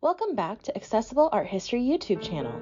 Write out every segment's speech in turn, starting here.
Welcome back to Accessible Art History YouTube channel.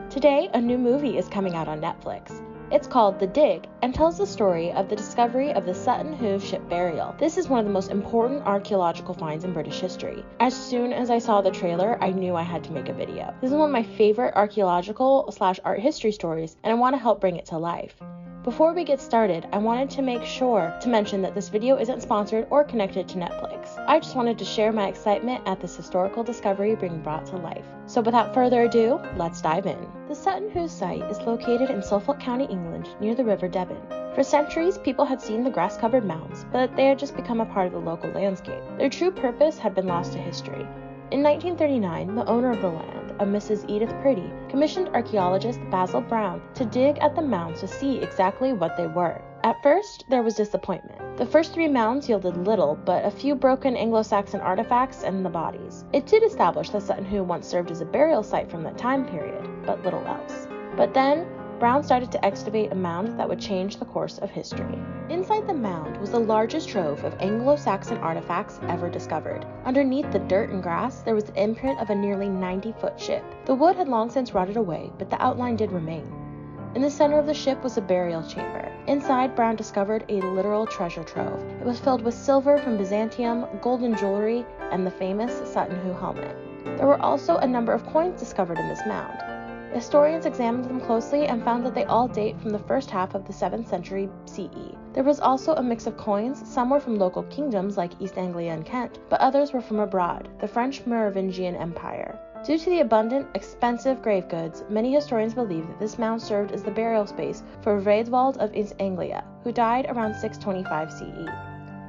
Today, a new movie is coming out on Netflix. It's called The Dig and tells the story of the discovery of the Sutton Hoo ship burial. This is one of the most important archaeological finds in British history. As soon as I saw the trailer, I knew I had to make a video. This is one of my favorite archaeological/art history stories, and I want to help bring it to life. Before we get started, I wanted to make sure to mention that this video isn't sponsored or connected to Netflix. I just wanted to share my excitement at this historical discovery being brought to life. So without further ado, let's dive in. The Sutton Hoo site is located in Suffolk County, England, near the River Devon. For centuries, people had seen the grass-covered mounds, but they had just become a part of the local landscape. Their true purpose had been lost to history. In 1939, the owner of the land, a Mrs. Edith Priddy, commissioned archaeologist Basil Brown to dig at the mounds to see exactly what they were. At first, there was disappointment. The first 3 mounds yielded little, but a few broken Anglo-Saxon artifacts and the bodies. It did establish that Sutton Hoo once served as a burial site from that time period, but little else. But then, Brown started to excavate a mound that would change the course of history. Inside the mound was the largest trove of Anglo-Saxon artifacts ever discovered. Underneath the dirt and grass, there was the imprint of a nearly 90-foot ship. The wood had long since rotted away, but the outline did remain. In the center of the ship was a burial chamber. Inside, Brown discovered a literal treasure trove. It was filled with silver from Byzantium, golden jewelry, and the famous Sutton Hoo helmet. There were also a number of coins discovered in this mound. Historians examined them closely and found that they all date from the first half of the 7th century CE. There was also a mix of coins. Some were from local kingdoms like East Anglia and Kent, but others were from abroad, the French Merovingian Empire. Due to the abundant, expensive grave goods, many historians believe that this mound served as the burial space for Raedwald of East Anglia, who died around 625 CE.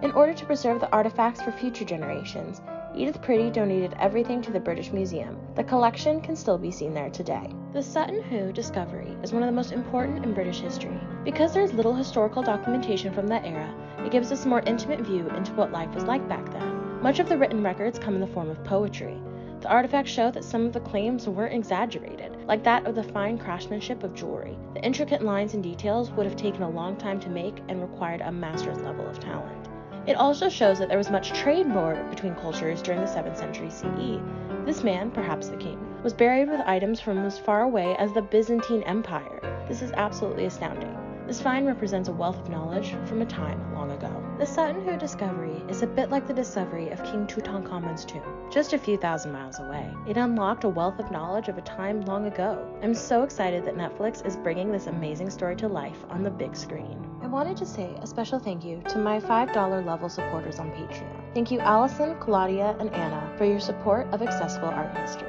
In order to preserve the artifacts for future generations, Edith Priddy donated everything to the British Museum. The collection can still be seen there today. The Sutton Hoo discovery is one of the most important in British history. Because there is little historical documentation from that era, it gives us a more intimate view into what life was like back then. Much of the written records come in the form of poetry. The artifacts show that some of the claims weren't exaggerated, like that of the fine craftsmanship of jewelry. The intricate lines and details would have taken a long time to make and required a master's level of talent. It also shows that there was much trade between cultures during the 7th century CE. This man, perhaps the king, was buried with items from as far away as the Byzantine Empire. This is absolutely astounding. This find represents a wealth of knowledge from a time long ago. The Sutton Hoo discovery is a bit like the discovery of King Tutankhamun's tomb, just a few thousand miles away. It unlocked a wealth of knowledge of a time long ago. I'm so excited that Netflix is bringing this amazing story to life on the big screen. I wanted to say a special thank you to my $5 level supporters on Patreon. Thank you Allison, Claudia, and Anna for your support of accessible art history.